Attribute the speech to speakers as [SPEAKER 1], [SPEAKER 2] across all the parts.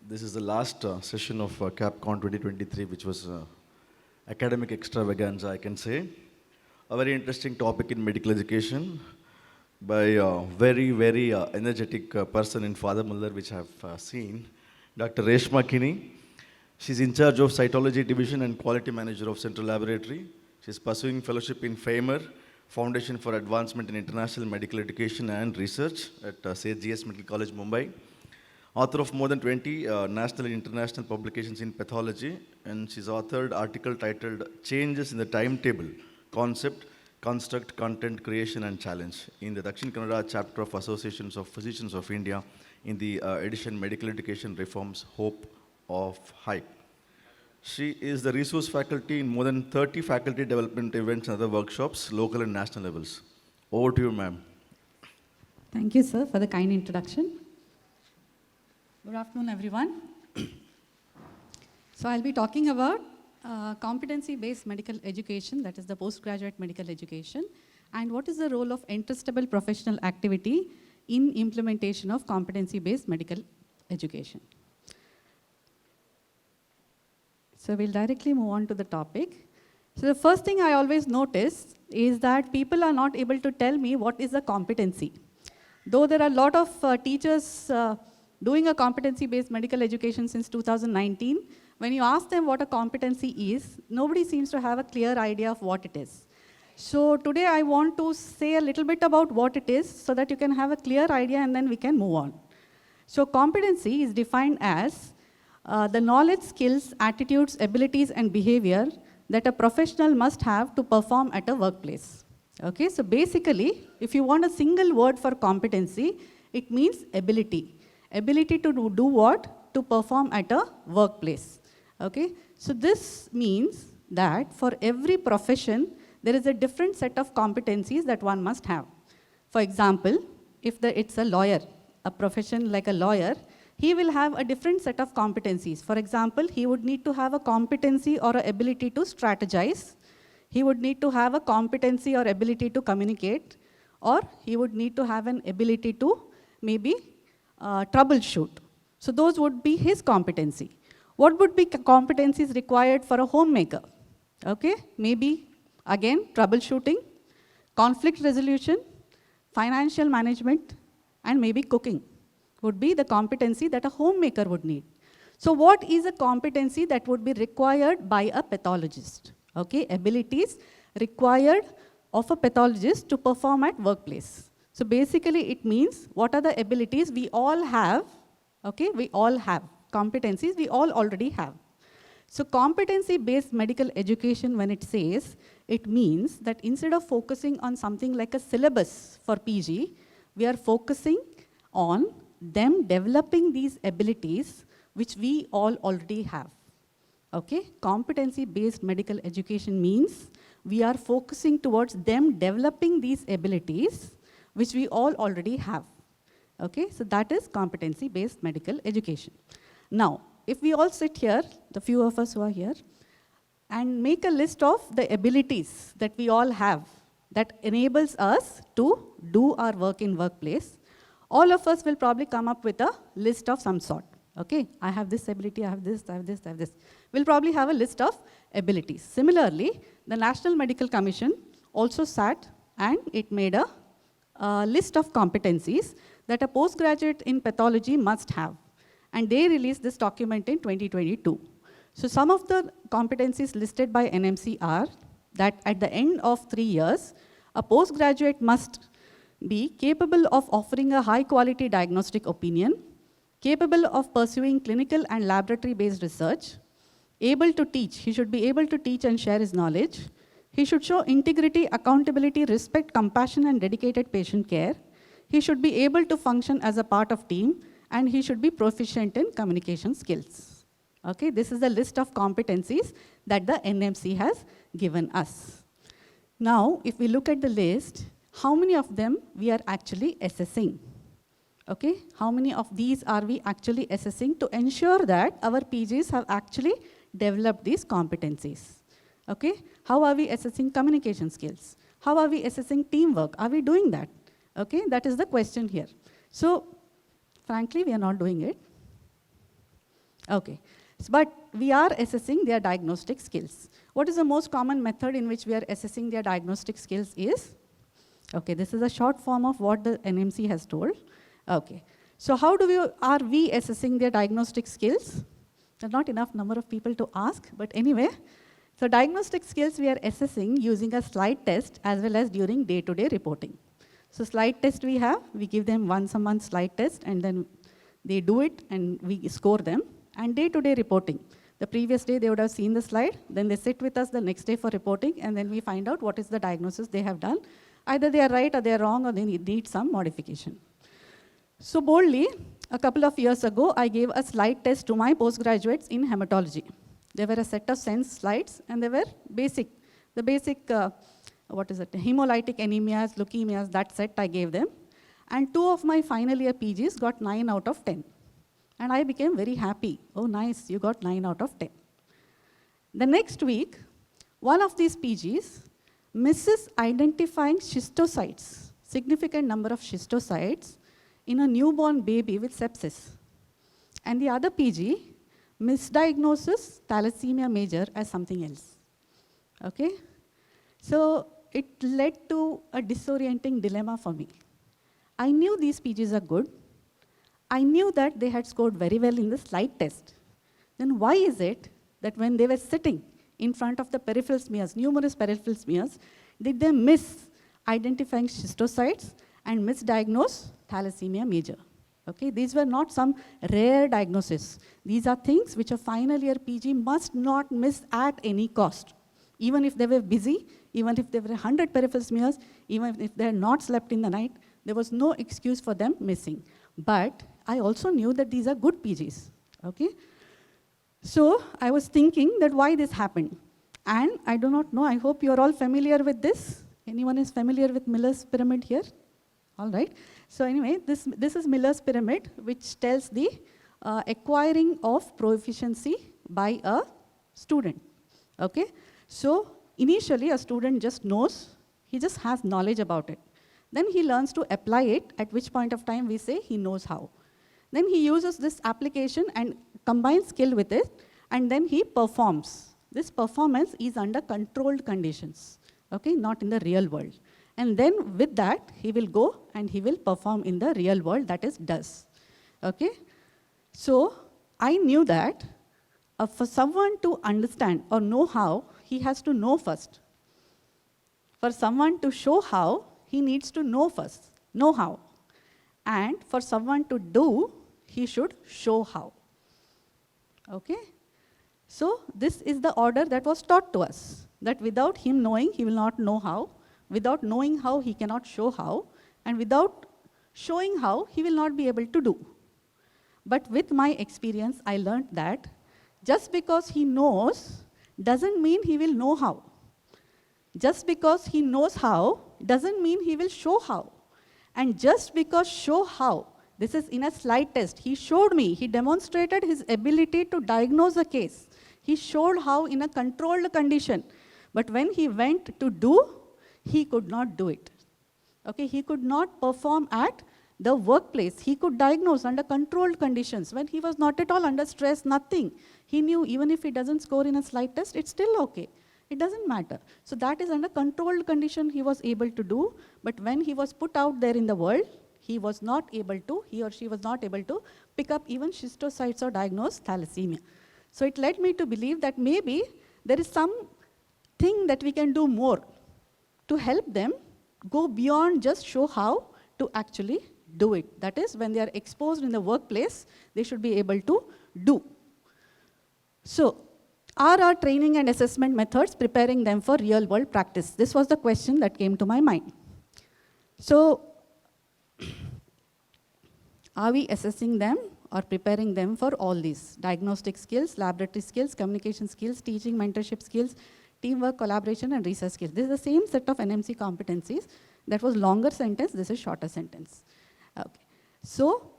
[SPEAKER 1] This is the last session of KAPCON 2023, which was academic extravaganza, I can say. A very interesting topic in medical education by a very energetic person in Father Muller, which I've seen, Dr. Reshma Kini. She's in charge of Cytology Division and Quality Manager of Central Laboratory. She's pursuing fellowship in FAMER, Foundation for Advancement in International Medical Education and Research at GS Medical College, Mumbai. Author of more than 20 national and international publications in pathology, and she's authored article titled Changes in the Timetable, Concept, Construct, Content, Creation and Challenge in the Dakshin Kannada chapter of Associations of Physicians of India in the edition Medical Education Reforms, Hope of Hype. She is the resource faculty in more than 30 faculty development events and other workshops, local and national levels. Over to you, ma'am.
[SPEAKER 2] Thank you, sir, for the kind introduction.
[SPEAKER 3] Good afternoon, everyone.
[SPEAKER 2] So I'll be talking about competency-based medical education, that is the postgraduate medical education, and what is the role of entrustable professional activity in implementation of competency-based medical education. So we'll directly move on to the topic. So the first thing I always notice is that people are not able to tell me what is a competency. Though there are a lot of teachers doing a competency-based medical education since 2019, when you ask them what a competency is, nobody seems to have a clear idea of what it is. So today I want to say a little bit about what it is so that you can have a clear idea and then we can move on. So competency is defined as the knowledge, skills, attitudes, abilities, and behavior that a professional must have to perform at a workplace. Okay, so basically, if you want a single word for competency, it means ability. Ability to do what? To perform at a workplace. Okay, so this means that for every profession, there is a different set of competencies that one must have. For example, if it's a lawyer, a profession like a lawyer, he will have a different set of competencies. For example, he would need to have a competency or an ability to strategize. He would need to have a competency or ability to communicate, or he would need to have an ability to maybe troubleshoot. So those would be his competency. What would be competencies required for a homemaker? Okay, maybe again troubleshooting, conflict resolution, financial management, and maybe cooking would be the competency that a homemaker would need. So what is a competency that would be required by a pathologist? Okay, abilities required of a pathologist to perform at workplace. So basically it means what are the abilities we all have, okay, we all have. Competencies we all already have. So competency-based medical education, when it says, it means that instead of focusing on something like a syllabus for PG, we are focusing on them developing these abilities which we all already have. Okay, competency-based medical education means we are focusing towards them developing these abilities which we all already have. Okay, so that is competency-based medical education. Now, if we all sit here, the few of us who are here, and make a list of the abilities that we all have that enables us to do our work in workplace, all of us will probably come up with a list of some sort. Okay, I have this ability, I have this, I have this, I have this. We'll probably have a list of abilities. Similarly, the National Medical Commission also sat and it made a list of competencies that a postgraduate in pathology must have. And they released this document in 2022. So some of the competencies listed by NMC are that at the end of 3 years, a postgraduate must be capable of offering a high quality diagnostic opinion, capable of pursuing clinical and laboratory-based research, able to teach. He should be able to teach and share his knowledge. He should show integrity, accountability, respect, compassion, and dedicated patient care. He should be able to function as a part of team, and he should be proficient in communication skills. Okay, this is the list of competencies that the NMC has given us. Now, if we look at the list, how many of them we are actually assessing? Okay, how many of these are we actually assessing to ensure that our PGs have actually developed these competencies? Okay, how are we assessing communication skills? How are we assessing teamwork? Are we doing that? Okay, that is the question here. So, frankly, we are not doing it. Okay. But we are assessing their diagnostic skills. What is the most common method in which we are assessing their diagnostic skills is? Okay, this is a short form of what the NMC has told. Okay. So how are we assessing their diagnostic skills? There's not enough number of people to ask, but anyway. So diagnostic skills we are assessing using a slide test as well as during day-to-day reporting. So slide test we give them once a month slide test, and then they do it and we score them. And day-to-day reporting. The previous day they would have seen the slide, then they sit with us the next day for reporting, and then we find out what is the diagnosis they have done. Either they are right or they are wrong or they need some modification. So boldly, a couple of years ago, I gave a slide test to my postgraduates in hematology. There were a set of sense slides, and they were basic. The basic, hemolytic anemias, leukemias, that set I gave them. And 2 of my final year PGs got 9 out of 10. And I became very happy. Oh, nice, you got 9 out of 10. The next week, one of these PGs misses identifying schistocytes, significant number of schistocytes, in a newborn baby with sepsis. And the other PG misdiagnoses thalassemia major as something else. Okay? So it led to a disorienting dilemma for me. I knew these PGs are good. I knew that they had scored very well in the slide test. Then why is it that when they were sitting in front of the peripheral smears, numerous peripheral smears, did they miss identifying schistocytes and misdiagnose thalassemia major? Okay, these were not some rare diagnosis. These are things which a final year PG must not miss at any cost. Even if they were busy, even if there were 100 peripheral smears, even if they had not slept in the night, there was no excuse for them missing. But I also knew that these are good PGs, okay? So I was thinking that why this happened. And I do not know, I hope you're all familiar with this. Anyone is familiar with Miller's pyramid here? All right. So anyway, this is Miller's pyramid, which tells the acquiring of proficiency by a student, okay? So initially, a student just knows, he just has knowledge about it. Then he learns to apply it, at which point of time we say he knows how. Then he uses this application and combines skill with it, and then he performs. This performance is under controlled conditions, okay, not in the real world. And then with that, he will go and he will perform in the real world, that is, does, okay? So I knew that for someone to understand or know how, he has to know first. For someone to show how, he needs to know first, know how. And for someone to do, he should show how. Okay? So this is the order that was taught to us, that without him knowing, he will not know how. Without knowing how, he cannot show how. And without showing how, he will not be able to do. But with my experience, I learned that just because he knows doesn't mean he will know how. Just because he knows how doesn't mean he will show how. And just because show how, this is in a slide test, he showed me, he demonstrated his ability to diagnose a case. He showed how in a controlled condition. But when he went to do, he could not do it. Okay, he could not perform at the workplace. He could diagnose under controlled conditions. When he was not at all under stress, nothing. He knew even if he doesn't score in a slide test, it's still okay. It doesn't matter. So that is under controlled condition he was able to do. But when he was put out there in the world, he was not able to, he or she was not able to pick up even schistocytes or diagnose thalassemia. So it led me to believe that maybe there is something that we can do more to help them go beyond just show how to actually do it. That is, when they are exposed in the workplace, they should be able to do. So, are our training and assessment methods preparing them for real world practice? This was the question that came to my mind. So, are we assessing them or preparing them for all these? Diagnostic skills, laboratory skills, communication skills, teaching, mentorship skills, teamwork, collaboration, and research skills. This is the same set of NMC competencies. That was longer sentence, this is shorter sentence. Okay. So,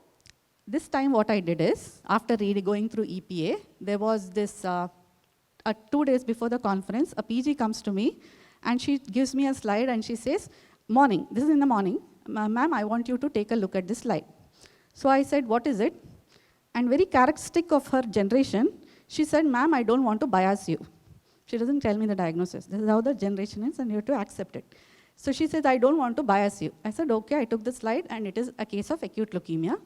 [SPEAKER 2] this time what I did is, after going through EPA, there was this, 2 days before the conference, a PG comes to me, and she gives me a slide, and she says, morning, this is in the morning, ma'am, I want you to take a look at this slide. So I said, what is it? And very characteristic of her generation, she said, ma'am, I don't want to bias you. She doesn't tell me the diagnosis. This is how the generation is, and you have to accept it. So she says, I don't want to bias you. I said, okay, I took the slide, and it is a case of acute leukemia.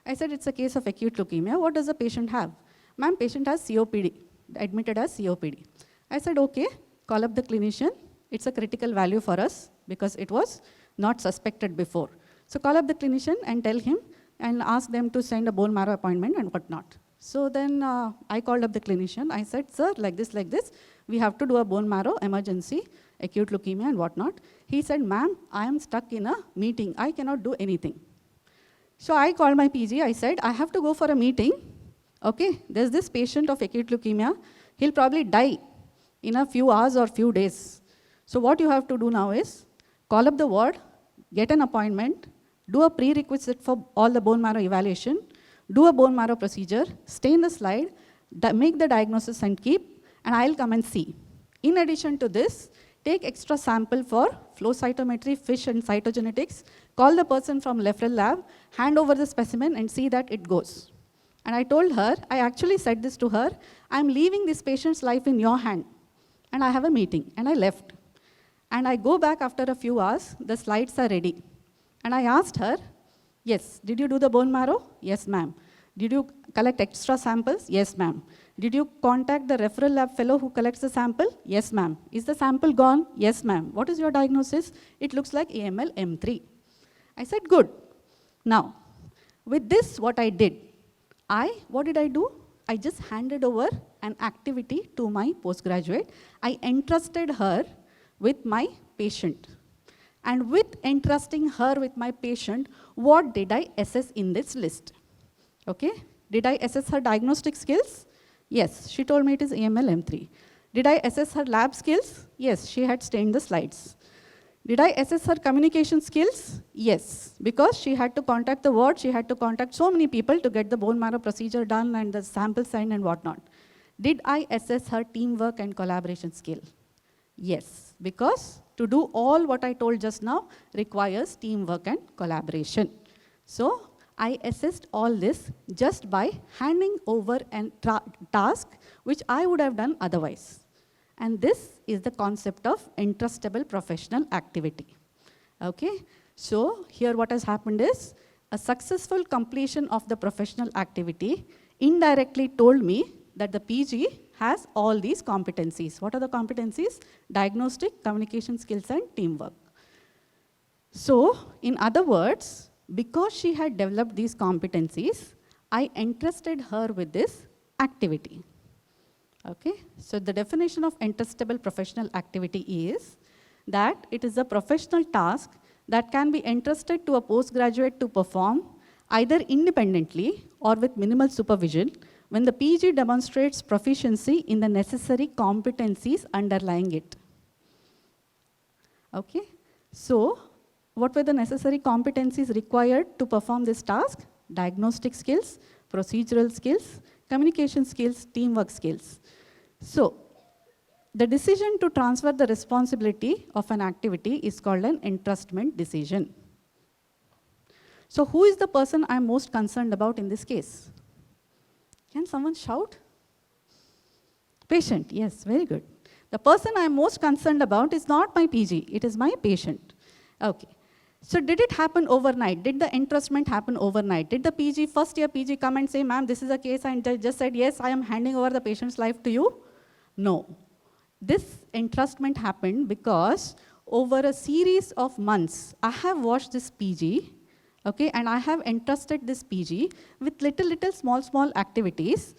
[SPEAKER 2] I said, it's a case of acute leukemia. What does the patient have? Ma'am, patient has COPD, admitted as COPD. I said, okay, call up the clinician. It's a critical value for us because it was not suspected before. So call up the clinician and tell him and ask them to send a bone marrow appointment and whatnot. So then I called up the clinician. I said, sir, like this, we have to do a bone marrow emergency, acute leukemia and whatnot. He said, ma'am, I am stuck in a meeting. I cannot do anything. So I called my PG. I said, I have to go for a meeting. Okay, there's this patient of acute leukemia. He'll probably die in a few hours or few days. So what you have to do now is call up the ward, get an appointment, do a prerequisite for all the bone marrow evaluation, do a bone marrow procedure, stay in the slide, make the diagnosis and keep, and I'll come and see. In addition to this, take extra sample for flow cytometry, FISH and cytogenetics, call the person from referral lab, hand over the specimen and see that it goes. And I told her, I actually said this to her, I'm leaving this patient's life in your hand. And I have a meeting, and I left. And I go back after a few hours, the slides are ready. And I asked her, yes, did you do the bone marrow? Yes, ma'am. Did you collect extra samples? Yes, ma'am. Did you contact the referral lab fellow who collects the sample? Yes, ma'am. Is the sample gone? Yes, ma'am. What is your diagnosis? It looks like AML M3. I said, good. Now, with this, what I did, what did I do? I just handed over an activity to my postgraduate. I entrusted her with my patient. And with entrusting her with my patient, what did I assess in this list? Okay? Did I assess her diagnostic skills? Yes, she told me it is AML M3. Did I assess her lab skills? Yes, she had stained the slides. Did I assess her communication skills? Yes, because she had to contact the ward, she had to contact so many people to get the bone marrow procedure done and the sample signed and whatnot. Did I assess her teamwork and collaboration skill? Yes, because to do all what I told just now requires teamwork and collaboration. So I assessed all this just by handing over a task which I would have done otherwise. And this is the concept of entrustable professional activity. Okay, so here what has happened is a successful completion of the professional activity indirectly told me that the PG has all these competencies. What are the competencies? Diagnostic, communication skills, and teamwork. So, in other words, because she had developed these competencies, I entrusted her with this activity. Okay, so the definition of entrustable professional activity is that it is a professional task that can be entrusted to a postgraduate to perform either independently or with minimal supervision when the PG demonstrates proficiency in the necessary competencies underlying it. Okay, so what were the necessary competencies required to perform this task? Diagnostic skills, procedural skills, communication skills, teamwork skills. So, the decision to transfer the responsibility of an activity is called an entrustment decision. So, who is the person I'm most concerned about in this case? Can someone shout? Patient, yes, very good. The person I'm most concerned about is not my PG, it is my patient. Okay. So did it happen overnight? Did the entrustment happen overnight? Did the PG, first year PG come and say, ma'am, this is a case, and they just said, yes, I am handing over the patient's life to you? No. This entrustment happened because over a series of months, I have watched this PG, okay, and I have entrusted this PG with little small activities,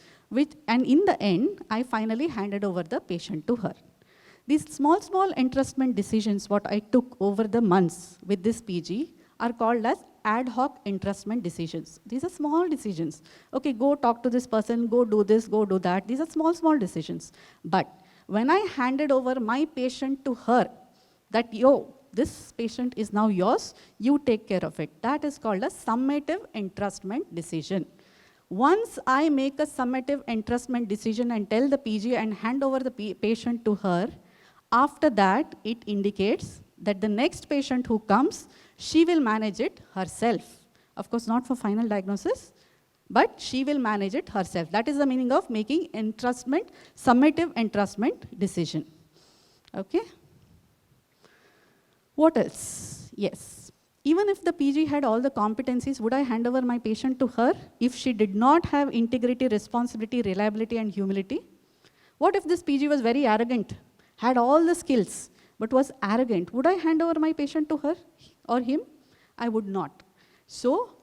[SPEAKER 2] and in the end, I finally handed over the patient to her. These small entrustment decisions, what I took over the months with this PG, are called as ad hoc entrustment decisions. These are small decisions. Okay, go talk to this person, go do this, go do that. These are small decisions. But when I handed over my patient to her, that, yo, this patient is now yours, you take care of it. That is called a summative entrustment decision. Once I make a summative entrustment decision and tell the PG and hand over the patient to her, after that, it indicates that the next patient who comes, she will manage it herself. Of course, not for final diagnosis, but she will manage it herself. That is the meaning of making entrustment, summative entrustment decision. Okay? What else? Yes. Even if the PG had all the competencies, would I hand over my patient to her if she did not have integrity, responsibility, reliability, and humility? What if this PG was very arrogant, had all the skills, but was arrogant? Would I hand over my patient to her or him? I would not. So,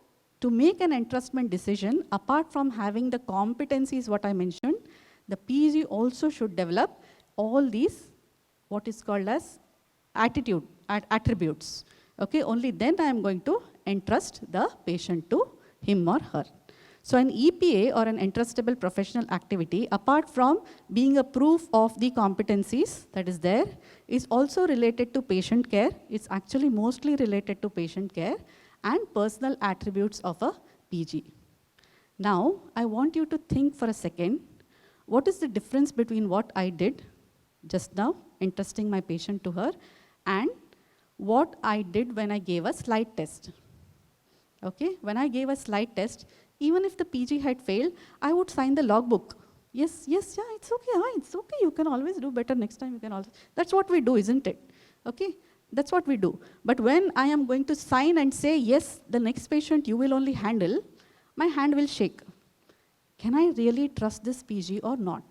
[SPEAKER 2] to make an entrustment decision, apart from having the competencies what I mentioned, the PG also should develop all these, what is called as attributes. Okay, only then I am going to entrust the patient to him or her. So an EPA or an entrustable professional activity, apart from being a proof of the competencies that is there, is also related to patient care. It's actually mostly related to patient care and personal attributes of a PG. Now, I want you to think for a second, what is the difference between what I did just now, entrusting my patient to her, and what I did when I gave a slide test. Okay, when I gave a slide test, even if the PG had failed, I would sign the logbook. Yes, yeah, it's okay, you can always do better next time, you can also. That's what we do, isn't it? Okay, that's what we do. But when I am going to sign and say, yes, the next patient you will only handle, my hand will shake. Can I really trust this PG or not?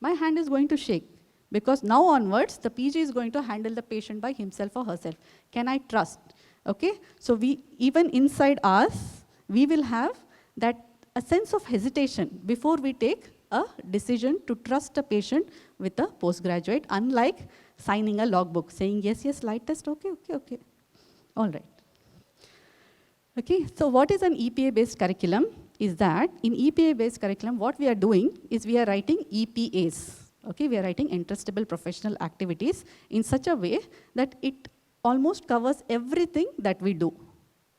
[SPEAKER 2] My hand is going to shake. Because now onwards, the PG is going to handle the patient by himself or herself. Can I trust? Okay? So we, even inside us, we will have that a sense of hesitation before we take a decision to trust a patient with a postgraduate, unlike signing a logbook, saying, yes, slide test, okay. All right. Okay, so what is an EPA-based curriculum? Is that in EPA-based curriculum, what we are doing is we are writing EPAs. Okay, we are writing entrustable professional activities in such a way that it almost covers everything that we do,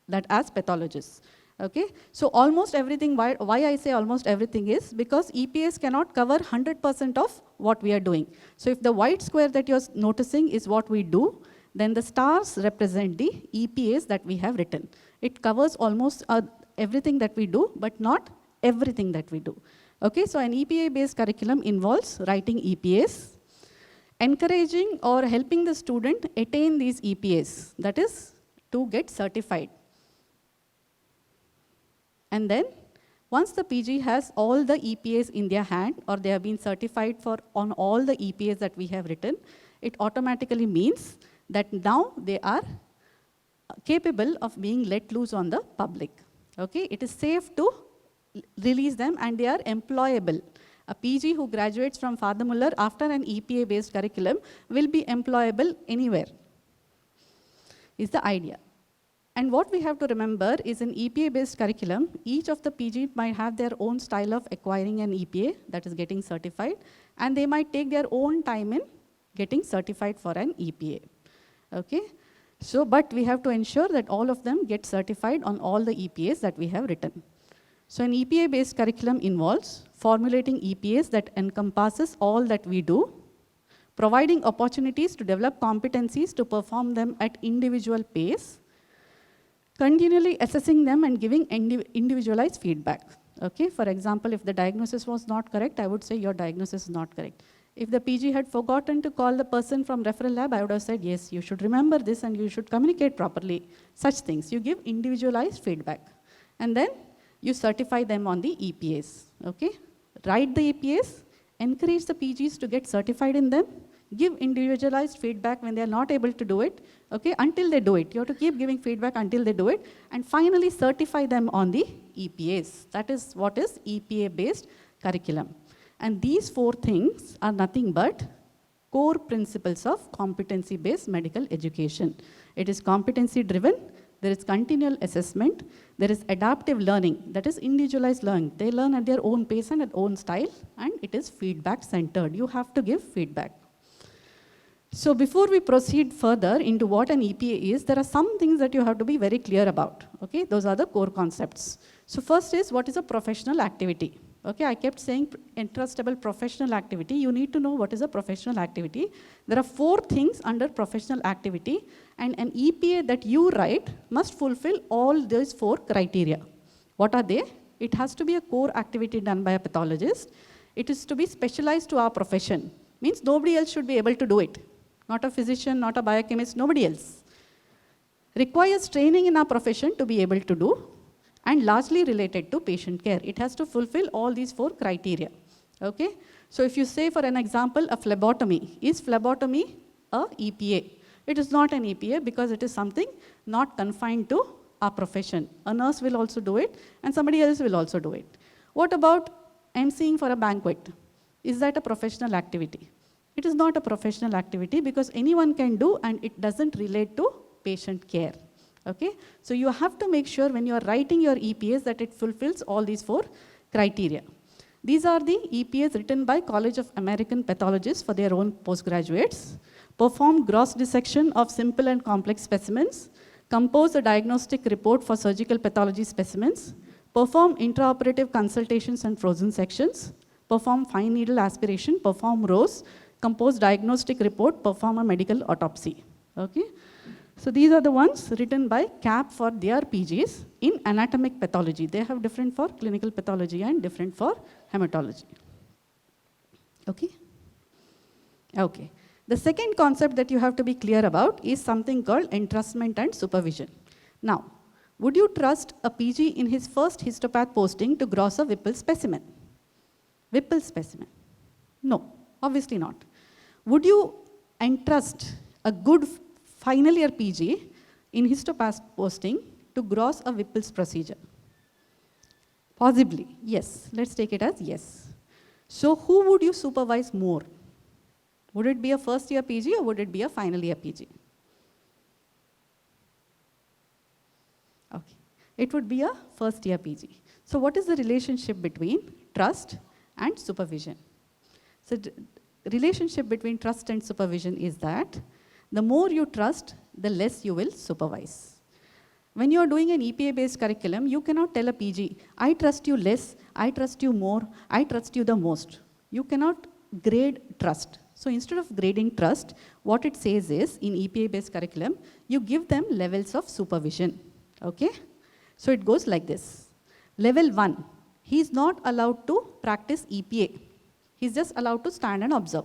[SPEAKER 2] that as pathologists. Okay, so almost everything, why I say almost everything is because EPAs cannot cover 100% of what we are doing. So if the white square that you're noticing is what we do, then the stars represent the EPAs that we have written. It covers almost everything that we do, but not everything that we do. Okay, so an EPA-based curriculum involves writing EPAs, encouraging or helping the student attain these EPAs, that is, to get certified. And then, once the PG has all the EPAs in their hand, or they have been certified on all the EPAs that we have written, it automatically means that now they are capable of being let loose on the public. Okay, it is safe to release them and they are employable. A PG who graduates from Father Muller after an EPA-based curriculum will be employable anywhere, is the idea. And what we have to remember is in EPA-based curriculum, each of the PG might have their own style of acquiring an EPA, that is getting certified, and they might take their own time in getting certified for an EPA. Okay? So, but we have to ensure that all of them get certified on all the EPAs that we have written. So an EPA-based curriculum involves formulating EPAs that encompasses all that we do, providing opportunities to develop competencies to perform them at individual pace, continually assessing them and giving individualized feedback. Okay, for example, if the diagnosis was not correct, I would say your diagnosis is not correct. If the PG had forgotten to call the person from referral lab, I would have said, yes, you should remember this and you should communicate properly. Such things. You give individualized feedback. And then you certify them on the EPAs. Okay? Write the EPAs, encourage the PGs to get certified in them, give individualized feedback when they are not able to do it, okay, until they do it. You have to keep giving feedback until they do it, and finally certify them on the EPAs. That is what is EPA-based curriculum. And these four things are nothing but core principles of competency-based medical education. It is competency-driven, there is continual assessment, there is adaptive learning, that is individualized learning. They learn at their own pace and at own style, and it is feedback-centered. You have to give feedback. So before we proceed further into what an EPA is, there are some things that you have to be very clear about. Okay, those are the core concepts. So first is, what is a professional activity? Okay, I kept saying entrustable professional activity. You need to know what is a professional activity. There are 4 things under professional activity, and an EPA that you write must fulfill all these 4 criteria. What are they? It has to be a core activity done by a pathologist. It is to be specialized to our profession. Means nobody else should be able to do it. Not a physician, not a biochemist, nobody else. Requires training in our profession to be able to do, and largely related to patient care. It has to fulfill all these 4 criteria. Okay? So if you say, for an example, a phlebotomy, is phlebotomy a EPA? It is not an EPA because it is something not confined to our profession. A nurse will also do it, and somebody else will also do it. What about emceeing for a banquet? Is that a professional activity? It is not a professional activity because anyone can do, and it doesn't relate to patient care. Okay? So you have to make sure when you are writing your EPAs that it fulfills all these 4 criteria. These are the EPAs written by College of American Pathologists for their own postgraduates. Perform gross dissection of simple and complex specimens. Compose a diagnostic report for surgical pathology specimens. Perform intraoperative consultations and frozen sections. Perform fine needle aspiration. Perform ROSE. Compose diagnostic report. Perform a medical autopsy. Okay? So these are the ones written by CAP for their PGs in anatomic pathology. They have different for clinical pathology and different for hematology. Okay? Okay. The second concept that you have to be clear about is something called entrustment and supervision. Now, would you trust a PG in his first histopath posting to gross a Whipple specimen? Whipple specimen? No, obviously not. Would you entrust a good final year PG in histopath posting to gross a Whipple's procedure? Possibly, yes. Let's take it as yes. So who would you supervise more? Would it be a first year PG or would it be a final year PG? Okay. It would be a first year PG. So what is the relationship between trust and supervision? So the relationship between trust and supervision is that the more you trust, the less you will supervise. When you are doing an EPA-based curriculum, you cannot tell a PG, I trust you less, I trust you more, I trust you the most. You cannot grade trust. So instead of grading trust, what it says is, in EPA-based curriculum, you give them levels of supervision. Okay? So it goes like this. Level 1, he is not allowed to practice EPA. He's just allowed to stand and observe.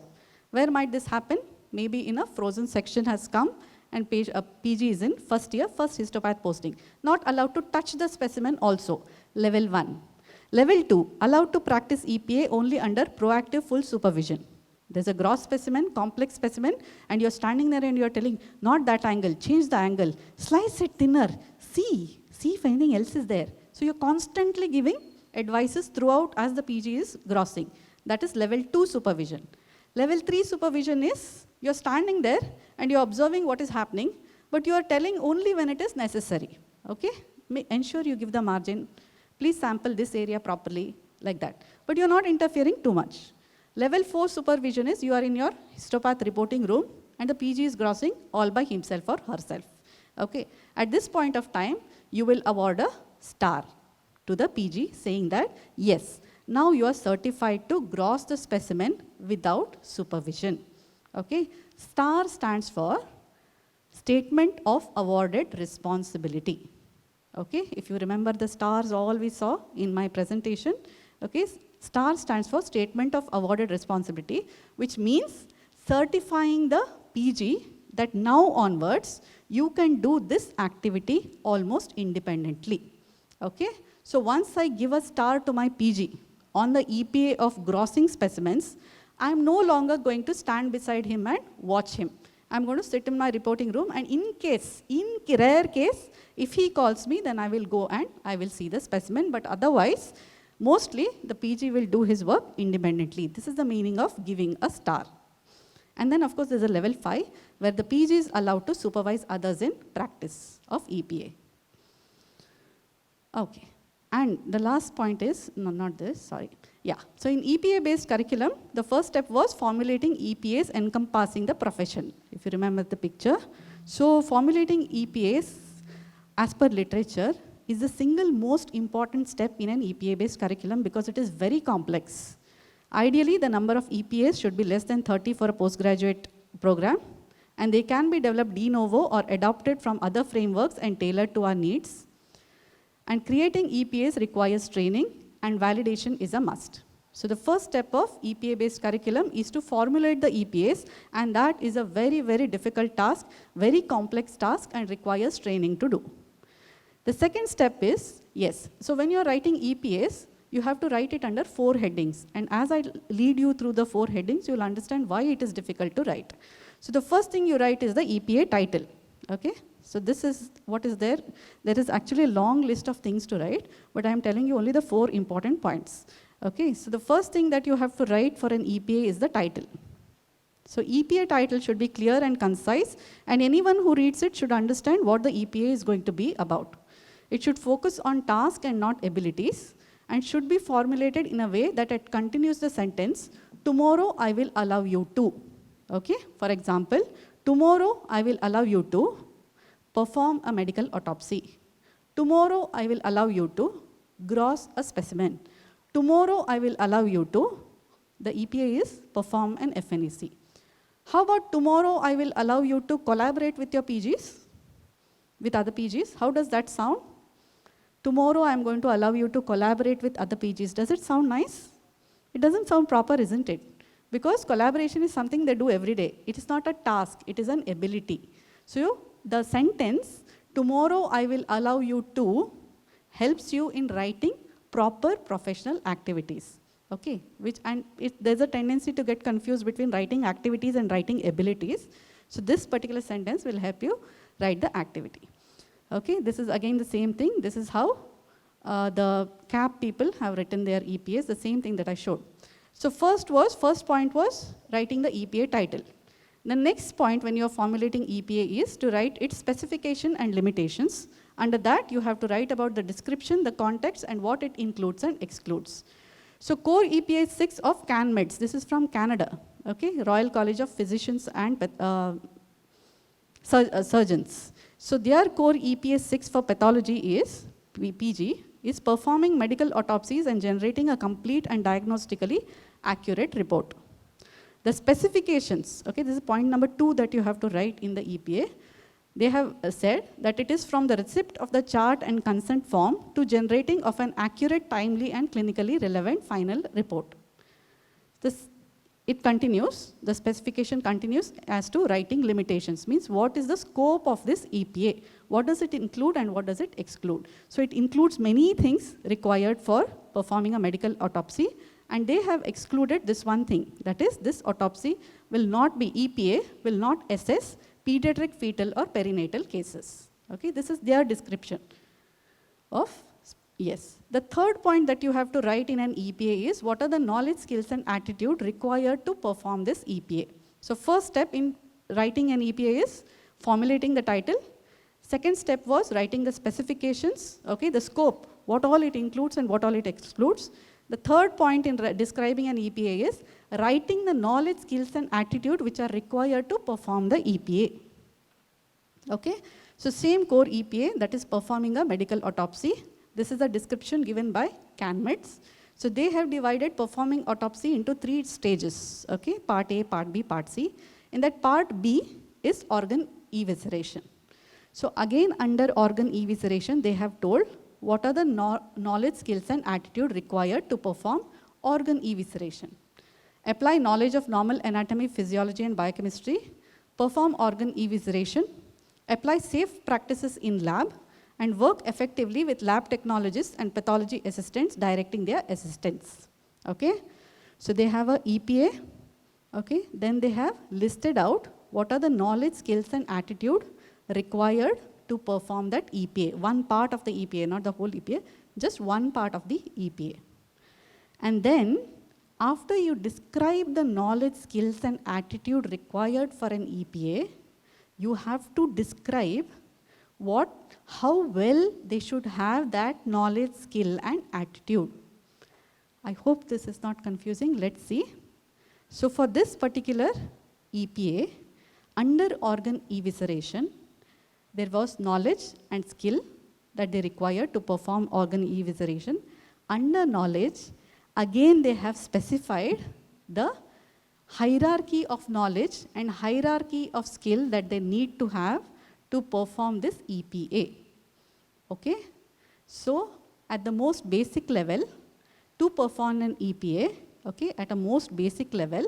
[SPEAKER 2] Where might this happen? Maybe in a frozen section has come and PG is in first year, first histopath posting. Not allowed to touch the specimen also. Level 1. Level 2, allowed to practice EPA only under proactive full supervision. There's a gross specimen, complex specimen, and you're standing there and you're telling, not that angle, change the angle, slice it thinner, see if anything else is there. So you're constantly giving advices throughout as the PG is grossing. That is level 2 supervision. Level 3 supervision is, you're standing there and you're observing what is happening, but you are telling only when it is necessary. Okay? Ensure you give the margin. Please sample this area properly, like that. But you're not interfering too much. Level 4 supervision is, you are in your histopath reporting room and the PG is grossing all by himself or herself. Okay? At this point of time, you will award a star to the PG saying that, yes, now you are certified to gross the specimen without supervision. Okay? STAR stands for Statement of Awarded Responsibility. Okay? If you remember the stars all we saw in my presentation, okay? STAR stands for Statement of Awarded Responsibility, which means certifying the PG that now onwards you can do this activity almost independently. Okay? So once I give a star to my PG on the EPA of grossing specimens, I am no longer going to stand beside him and watch him. I'm going to sit in my reporting room, and in rare case, if he calls me, then I will go and I will see the specimen, but otherwise, mostly the PG will do his work independently. This is the meaning of giving a star. And then of course there's a level 5 where the PG is allowed to supervise others in practice of EPA. Okay. And the last point is, no, not this, sorry. Yeah, so in EPA-based curriculum, the first step was formulating EPAs encompassing the profession, if you remember the picture. So formulating EPAs as per literature is the single most important step in an EPA-based curriculum because it is very complex. Ideally, the number of EPAs should be less than 30 for a postgraduate program, and they can be developed de novo or adopted from other frameworks and tailored to our needs. And creating EPAs requires training, and validation is a must. So the first step of EPA-based curriculum is to formulate the EPAs, and that is a very, very difficult task, very complex task, and requires training to do. The second step is, yes, so when you're writing EPAs, you have to write it under 4 headings. And as I lead you through the 4 headings, you'll understand why it is difficult to write. So the first thing you write is the EPA title, okay? So this is what is there. There is actually a long list of things to write, but I'm telling you only the 4 important points. Okay, so the first thing that you have to write for an EPA is the title. So EPA title should be clear and concise, and anyone who reads it should understand what the EPA is going to be about. It should focus on task and not abilities, and should be formulated in a way that it continues the sentence, tomorrow I will allow you to. Okay, for example, tomorrow I will allow you to perform a medical autopsy. Tomorrow I will allow you to gross a specimen. Tomorrow I will allow you to, the EPA is perform an FNEC. How about tomorrow I will allow you to collaborate with your PGs, with other PGs? How does that sound? Tomorrow I am going to allow you to collaborate with other PGs. Does it sound nice? It doesn't sound proper, isn't it? Because collaboration is something they do every day. It is not a task, it is an ability. So the sentence, tomorrow I will allow you to, helps you in writing proper professional activities. Okay, there's a tendency to get confused between writing activities and writing abilities. So this particular sentence will help you write the activity. Okay, this is again the same thing. This is how the CAP people have written their EPAs, the same thing that I showed. So first point was writing the EPA title. The next point when you're formulating EPA is to write its specification and limitations. Under that, you have to write about the description, the context, and what it includes and excludes. So core EPA 6 of CanMeds, this is from Canada, okay, Royal College of Physicians and Surgeons. So their core EPA 6 for pathology is, PG, is performing medical autopsies and generating a complete and diagnostically accurate report. The specifications, okay, this is point number 2 that you have to write in the EPA. They have said that it is from the receipt of the chart and consent form to generating of an accurate, timely, and clinically relevant final report. It continues, the specification continues as to writing limitations, means what is the scope of this EPA? What does it include and what does it exclude? So it includes many things required for performing a medical autopsy, and they have excluded this one thing, that is this autopsy will not be, EPA will not assess pediatric, fetal, or perinatal cases. Okay, this is their description of, yes. The third point that you have to write in an EPA is what are the knowledge, skills, and attitude required to perform this EPA. So first step in writing an EPA is formulating the title. Second step was writing the specifications, okay, the scope, what all it includes and what all it excludes. The third point in describing an EPA is writing the knowledge, skills, and attitude which are required to perform the EPA. Okay, so same core EPA, that is performing a medical autopsy. This is a description given by CanMeds. So they have divided performing autopsy into 3 stages. Okay, part A, part B, part C. In that part B is organ evisceration. So again under organ evisceration, they have told what are the knowledge, skills, and attitude required to perform organ evisceration. Apply knowledge of normal anatomy, physiology, and biochemistry. Perform organ evisceration. Apply safe practices in lab. And work effectively with lab technologists and pathology assistants directing their assistants. Okay? So they have a EPA. Okay? Then they have listed out what are the knowledge, skills, and attitude required to perform that EPA. One part of the EPA, not the whole EPA, just one part of the EPA. And then, after you describe the knowledge, skills, and attitude required for an EPA, you have to describe how well they should have that knowledge, skill, and attitude. I hope this is not confusing. Let's see. So for this particular EPA, under organ evisceration, there was knowledge and skill that they required to perform organ evisceration. Under knowledge, again they have specified the hierarchy of knowledge and hierarchy of skill that they need to have to perform this EPA. Okay? So at the most basic level, to perform an EPA, okay, at a most basic level,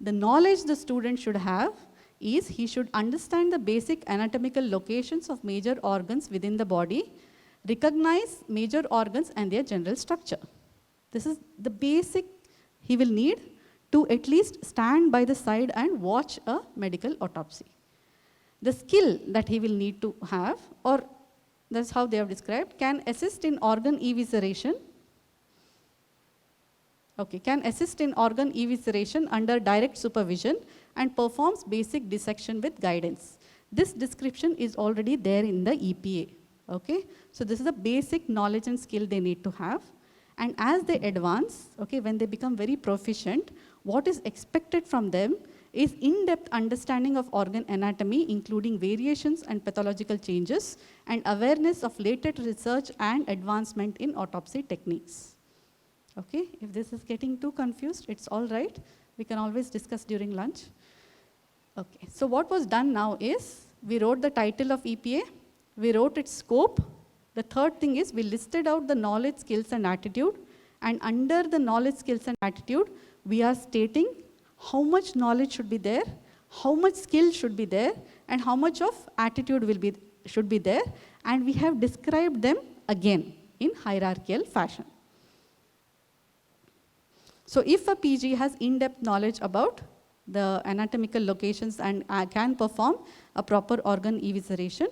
[SPEAKER 2] the knowledge the student should have is he should understand the basic anatomical locations of major organs within the body, recognize major organs and their general structure. This is the basic he will need to at least stand by the side and watch a medical autopsy. The skill that he will need to have, or that's how they have described, can assist in organ evisceration. Okay, can assist in organ evisceration under direct supervision and performs basic dissection with guidance. This description is already there in the EPA. Okay, so this is the basic knowledge and skill they need to have. And as they advance, okay, when they become very proficient, what is expected from them is in-depth understanding of organ anatomy, including variations and pathological changes, and awareness of latest research and advancement in autopsy techniques. Okay, if this is getting too confused, it's all right. We can always discuss during lunch. Okay, so what was done now is, we wrote the title of EPA, we wrote its scope. The third thing is, we listed out the knowledge, skills, and attitude. And under the knowledge, skills, and attitude, we are stating how much knowledge should be there, how much skill should be there, and how much of attitude should be there. And we have described them again in hierarchical fashion. So if a PG has in-depth knowledge about the anatomical locations and can perform a proper organ evisceration,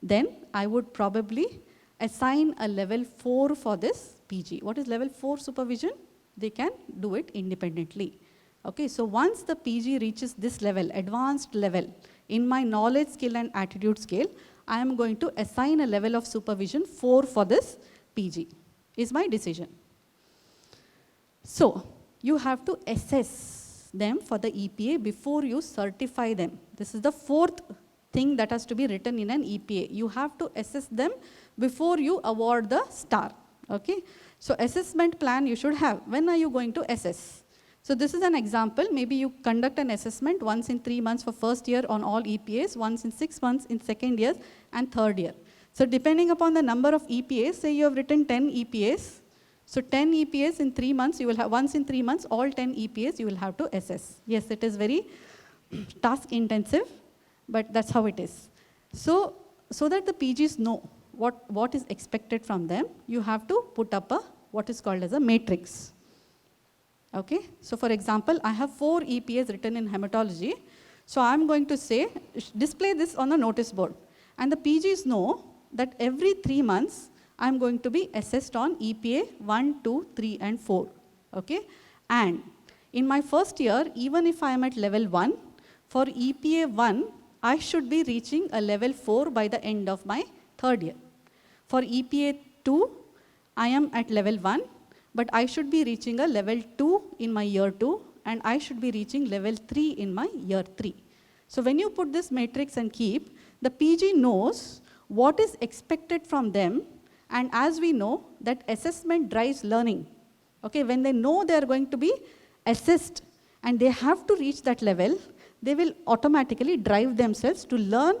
[SPEAKER 2] then I would probably assign a level 4 for this PG. What is level 4 supervision? They can do it independently. Okay, so once the PG reaches this level, advanced level, in my knowledge, skill, and attitude scale, I am going to assign a level of supervision 4 for this PG, is my decision. So you have to assess them for the EPA before you certify them. This is the fourth thing that has to be written in an EPA. You have to assess them before you award the star. Okay? So assessment plan you should have. When are you going to assess? So this is an example. Maybe you conduct an assessment once in 3 months for first year on all EPAs, once in 6 months in second year and third year. So depending upon the number of EPAs, say you have written 10 EPAs. So 10 EPAs in 3 months, you will have once in 3 months, all 10 EPAs you will have to assess. Yes, it is very task intensive, but that's how it is. So that the PGs know what is expected from them, you have to put up what is called as a matrix. Okay, so for example, I have 4 EPAs written in hematology. So I'm going to say, display this on a notice board. And the PGs know that every 3 months, I'm going to be assessed on EPA 1, 2, 3, and 4. Okay, and in my first year, even if I am at level 1, for EPA 1, I should be reaching a level 4 by the end of my third year. For EPA 2, I am at level 1, but I should be reaching a level 2 in my year 2, and I should be reaching level 3 in my year 3. So when you put this matrix and keep, the PG knows what is expected from them, and as we know that assessment drives learning. Okay, when they know they are going to be assessed and they have to reach that level, they will automatically drive themselves to learn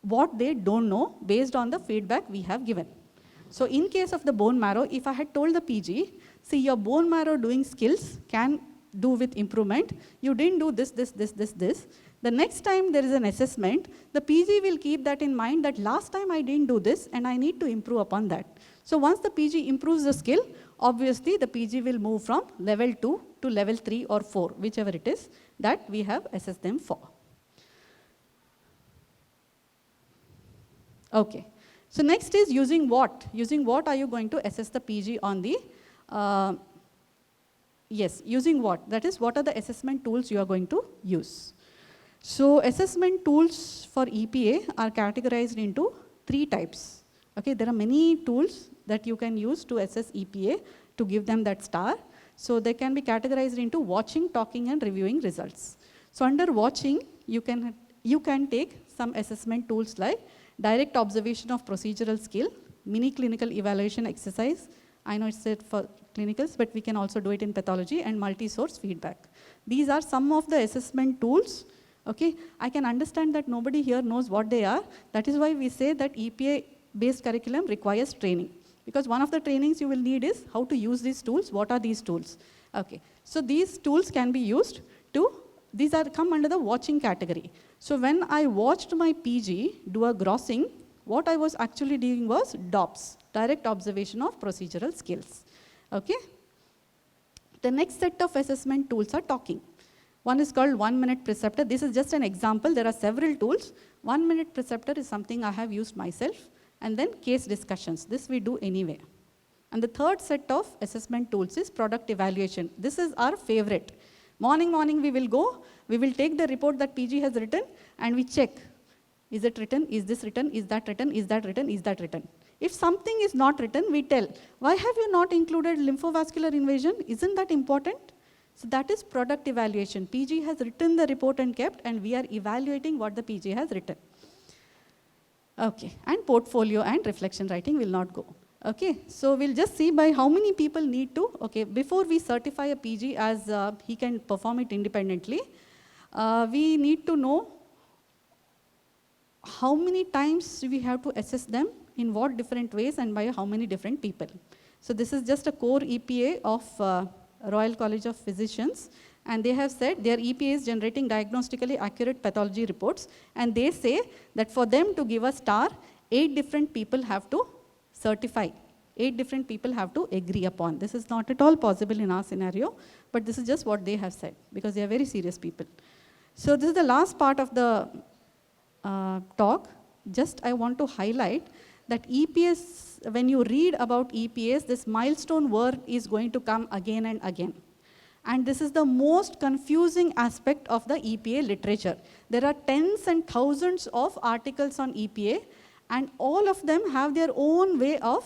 [SPEAKER 2] what they don't know based on the feedback we have given. So in case of the bone marrow, if I had told the PG, see your bone marrow doing skills can do with improvement, you didn't do this, the next time there is an assessment, the PG will keep that in mind that last time I didn't do this and I need to improve upon that. So once the PG improves the skill, obviously the PG will move from level 2 to level 3 or 4, whichever it is that we have assessed them for. Okay. So next is using what? Using what are you going to assess the PG on the, using what? That is, what are the assessment tools you are going to use? So assessment tools for EPA are categorized into 3 types. Okay, there are many tools that you can use to assess EPA to give them that star. So they can be categorized into watching, talking, and reviewing results. So under watching, you can take some assessment tools like direct observation of procedural skill, mini clinical evaluation exercise. I know it's said for clinicals, but we can also do it in pathology, and multi-source feedback. These are some of the assessment tools. Okay, I can understand that nobody here knows what they are. That is why we say that EPA-based curriculum requires training. Because one of the trainings you will need is how to use these tools. What are these tools? Okay, so these tools can be used to, these are come under the watching category. So when I watched my PG do a grossing, what I was actually doing was DOPS, direct observation of procedural skills. Okay? The next set of assessment tools are talking. One is called 1 minute preceptor. This is just an example. There are several tools. 1 minute preceptor is something I have used myself. And then case discussions. This we do anyway. And the third set of assessment tools is product evaluation. This is our favorite. Morning we will go, we will take the report that PG has written and we check. Is it written? Is this written? Is that written? Is that written? Is that written? If something is not written, we tell, why have you not included lymphovascular invasion? Isn't that important? So that is product evaluation. PG has written the report and kept, and we are evaluating what the PG has written. Okay, and portfolio and reflection writing will not go. Okay, so we'll just see by how many people need to, okay, before we certify a PG as he can perform it independently, we need to know how many times we have to assess them, in what different ways, and by how many different people. So this is just a core EPA of Royal College of Physicians, and they have said their EPA is generating diagnostically accurate pathology reports, and they say that for them to give a star, 8 different people have to certify. 8 different people have to agree upon. This is not at all possible in our scenario, but this is just what they have said, because they are very serious people. So this is the last part of the talk. Just I want to highlight that EPS, when you read about EPS, this milestone word is going to come again and again. And this is the most confusing aspect of the EPA literature. There are tens and thousands of articles on EPA, and all of them have their own way of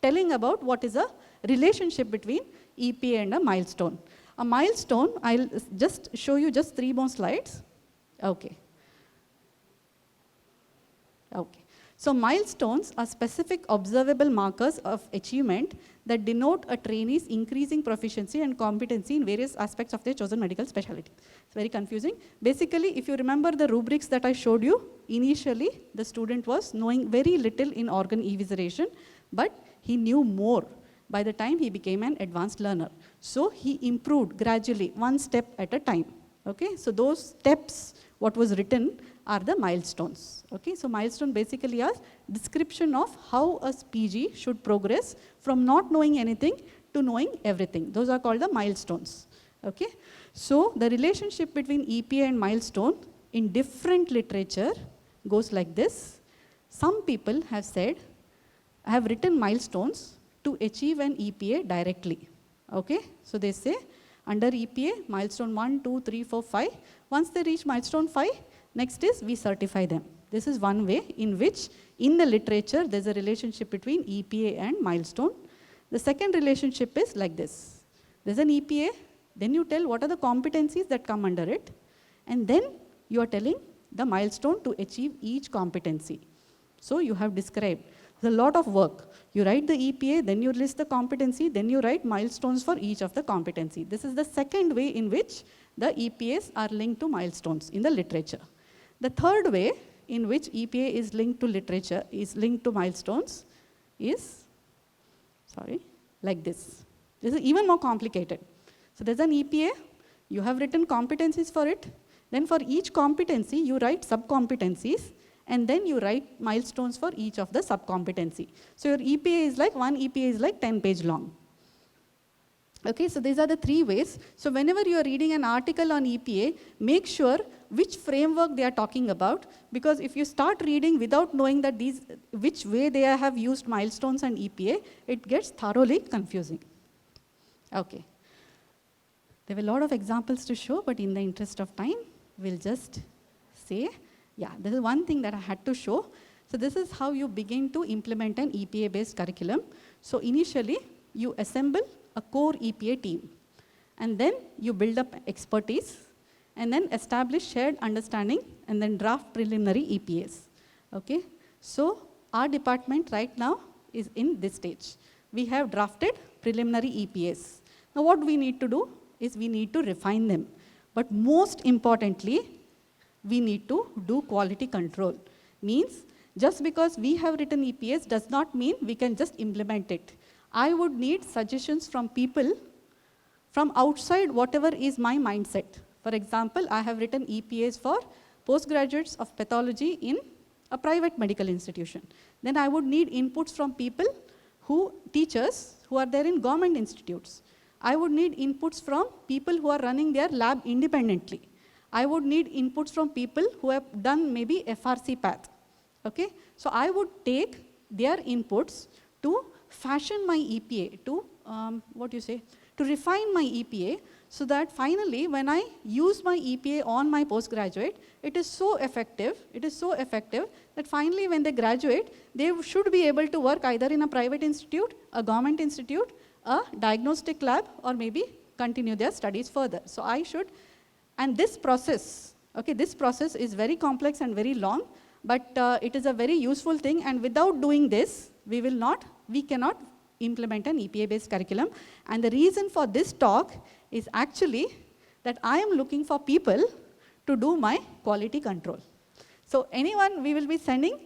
[SPEAKER 2] telling about what is a relationship between EPA and a milestone. A milestone, I'll just show you just 3 more slides. Okay. Okay. So milestones are specific observable markers of achievement that denote a trainee's increasing proficiency and competency in various aspects of their chosen medical specialty. It's very confusing. Basically, if you remember the rubrics that I showed you, initially the student was knowing very little in organ evisceration, but he knew more by the time he became an advanced learner. So he improved gradually, 1 step at a time. Okay, so those steps, what was written, are the milestones. Okay, so milestone basically are description of how a PG should progress from not knowing anything to knowing everything. Those are called the milestones. Okay, so the relationship between EPA and milestone in different literature goes like this. Some people have said, have written milestones to achieve an EPA directly. Okay, so they say under EPA, milestone 1, 2, 3, 4, 5. Once they reach milestone 5, next is we certify them. This is one way in which in the literature there's a relationship between EPA and milestone. The second relationship is like this. There's an EPA, then you tell what are the competencies that come under it, and then you are telling the milestone to achieve each competency. So you have described. There's a lot of work. You write the EPA, then you list the competency, then you write milestones for each of the competency. This is the second way in which the EPAs are linked to milestones in the literature. The third way in which EPA is linked to literature, is linked to milestones, is, like this. This is even more complicated. So there's an EPA, you have written competencies for it, then for each competency you write sub-competencies, and then you write milestones for each of the sub-competency. So your EPA is like, one EPA is like 10-page long. Okay, so these are the 3 ways. So whenever you are reading an article on EPA, make sure which framework they are talking about, because if you start reading without knowing that which way they have used milestones and EPA, it gets thoroughly confusing. Okay. There were a lot of examples to show, but in the interest of time, we'll just say, yeah, this is one thing that I had to show. So this is how you begin to implement an EPA-based curriculum. So initially, you assemble a core EPA team, and then you build up expertise, and then establish shared understanding, and then draft preliminary EPAs. Okay? So our department right now is in this stage. We have drafted preliminary EPAs. Now what we need to do is we need to refine them. But most importantly, we need to do quality control. Means Just because we have written EPAs does not mean we can just implement it. I would need suggestions from people from outside whatever is my mindset. For example, I have written EPAs for postgraduates of pathology in a private medical institution. Then I would need inputs from people teachers who are there in government institutes. I would need inputs from people who are running their lab independently. I would need inputs from people who have done maybe FRC path. Okay? So I would take their inputs to fashion my EPA, to to refine my EPA, so that finally when I use my EPA on my postgraduate, it is so effective that finally when they graduate, they should be able to work either in a private institute, a government institute, a diagnostic lab, or maybe continue their studies further. So I should, and this process is very complex and very long, but it is a very useful thing, and without doing this, we cannot implement an EPA-based curriculum. And the reason for this talk is actually that I am looking for people to do my quality control. So anyone, we will be sending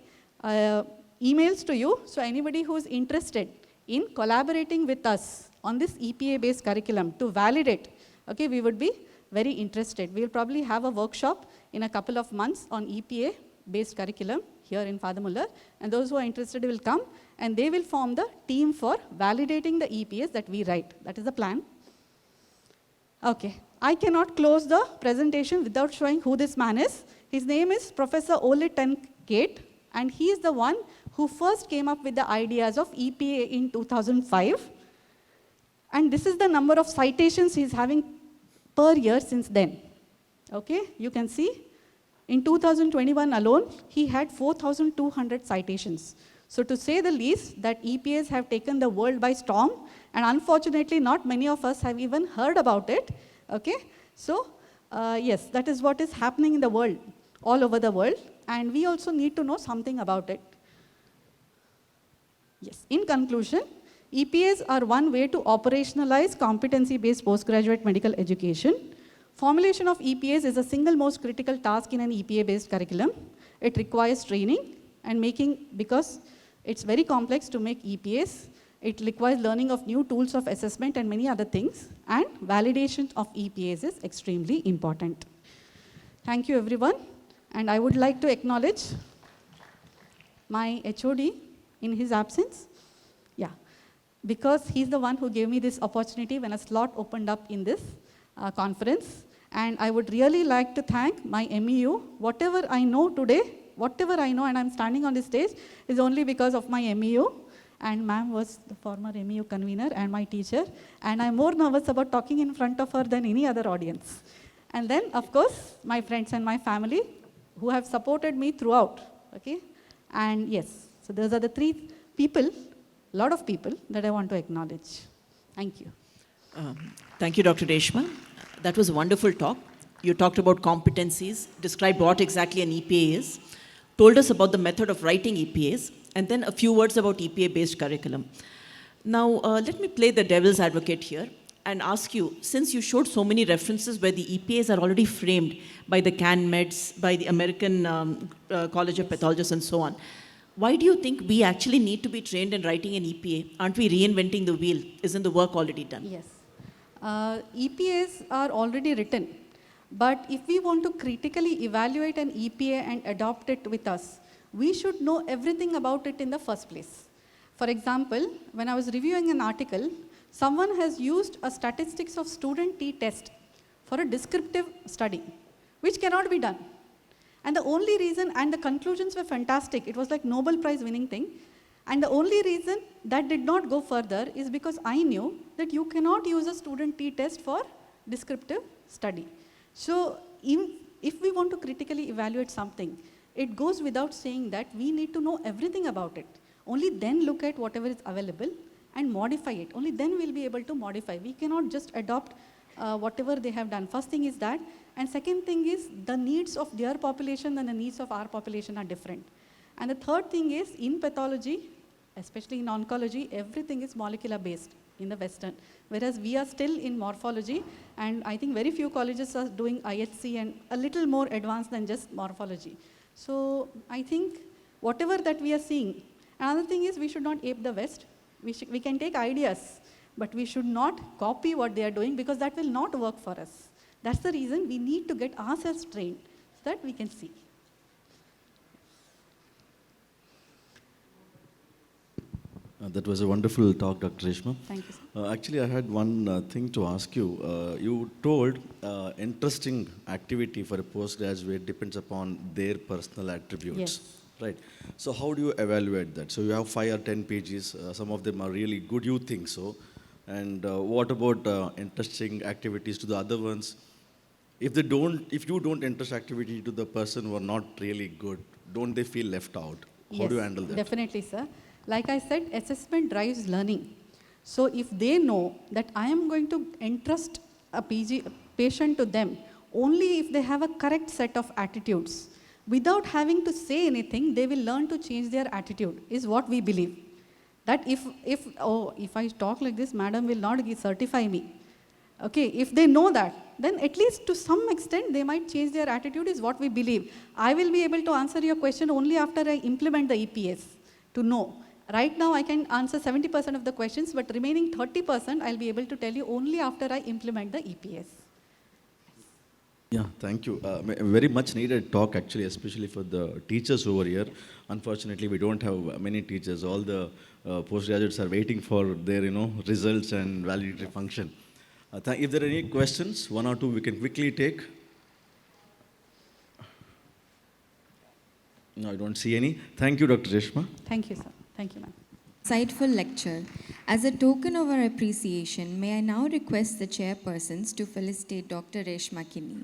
[SPEAKER 2] emails to you. So anybody who is interested in collaborating with us on this EPA-based curriculum to validate, okay, we would be very interested. We will probably have a workshop in a couple of months on EPA-based curriculum here in Father Muller, and those who are interested will come, and they will form the team for validating the EPAs that we write. That is the plan. Okay, I cannot close the presentation without showing who this man is. His name is Professor Ole Tenkate, and he is the one who first came up with the ideas of EPA in 2005. And this is the number of citations he's having per year since then. Okay, you can see in 2021 alone, he had 4,200 citations. So to say the least, that EPAs have taken the world by storm, and unfortunately not many of us have even heard about it. Okay, so yes, that is what is happening in the world, all over the world, and we also need to know something about it. Yes, in conclusion, EPAs are one way to operationalize competency-based postgraduate medical education. Formulation of EPAs is the single most critical task in an EPA-based curriculum. It requires training and because it's very complex to make EPAs. It requires learning of new tools of assessment and many other things, and validation of EPAs is extremely important. Thank you, everyone, and I would like to acknowledge my HOD in his absence. Yeah, because he's the one who gave me this opportunity when a slot opened up in this conference. And I would really like to thank my MEU. Whatever I know today, and I'm standing on this stage, is only because of my MEU. And ma'am was the former MEU convener and my teacher. And I'm more nervous about talking in front of her than any other audience. And then, of course, my friends and my family who have supported me throughout. Okay? And yes, so those are the three people, a lot of people that I want to acknowledge. Thank you.
[SPEAKER 4] Thank you, Dr. Reshma. That was a wonderful talk. You talked about competencies, described what exactly an EPA is, told us about the method of writing EPAs, and then a few words about EPA-based curriculum. Now, let me play the devil's advocate here and ask you, since you showed so many references where the EPAs are already framed by the CanMeds, by the American College of Pathologists, and so on, why do you think we actually need to be trained in writing an EPA? Aren't we reinventing the wheel? Isn't the work already done?
[SPEAKER 2] Yes. EPAs are already written, but if we want to critically evaluate an EPA and adopt it with us, we should know everything about it in the first place. For example, when I was reviewing an article, someone has used a statistics of student t-test for a descriptive study, which cannot be done. And the only reason, and the conclusions were fantastic, it was like Nobel Prize winning thing, and the only reason that did not go further is because I knew that you cannot use a student t-test for descriptive study. So if we want to critically evaluate something, it goes without saying that we need to know everything about it. Only then look at whatever is available and modify it. Only then we'll be able to modify. We cannot just adopt whatever they have done. First thing is that. And second thing is the needs of their population and the needs of our population are different. And the third thing is in pathology, especially in oncology, everything is molecular based in the Western, whereas we are still in morphology, and I think very few colleges are doing IHC and a little more advanced than just morphology. So I think whatever that we are seeing. Another thing is we should not ape the West. We can take ideas, but we should not copy what they are doing because that will not work for us. That's the reason we need to get ourselves trained so that we can see.
[SPEAKER 1] That was a wonderful talk, Dr. Reshma.
[SPEAKER 2] Thank you, sir.
[SPEAKER 1] Actually, I had one thing to ask you. You told interesting activity for a postgraduate depends upon their personal attributes.
[SPEAKER 2] Yes.
[SPEAKER 1] Right. So how do you evaluate that? So you have 5 or 10 pages. Some of them are really good. You think so? And what about interesting activities to the other ones? If you don't interest activity to the person who are not really good, don't they feel left out? How do you handle that?
[SPEAKER 2] Definitely, sir. Like I said, assessment drives learning. So if they know that I am going to entrust a patient to them only if they have a correct set of attitudes, without having to say anything, they will learn to change their attitude, is what we believe. That if I talk like this, madam will not certify me. Okay, if they know that, then at least to some extent they might change their attitude, is what we believe. I will be able to answer your question only after I implement the EPS to know. Right now I can answer 70% of the questions, but remaining 30% I'll be able to tell you only after I implement the EPS.
[SPEAKER 1] Yeah, thank you. Very much needed talk actually, especially for the teachers over here. Unfortunately, we don't have many teachers. All the postgraduates are waiting for their results and validatory function. If there are any questions, 1 or 2 we can quickly take. No, I don't see any. Thank you, Dr. Reshma.
[SPEAKER 2] Thank you, sir. Thank you, ma'am.
[SPEAKER 5] Insightful lecture. As a token of our appreciation, may I now request the chairpersons to felicitate Dr. Reshma Kini.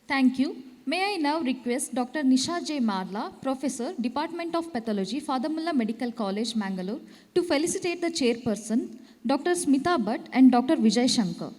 [SPEAKER 6] Thank you. May I now request Dr. Nisha J. Marla, Professor, Department of Pathology, Fadamulla Medical College, Mangalore, to felicitate the chairperson, Dr. Smita Bhatt and Dr. Vijay Shankar.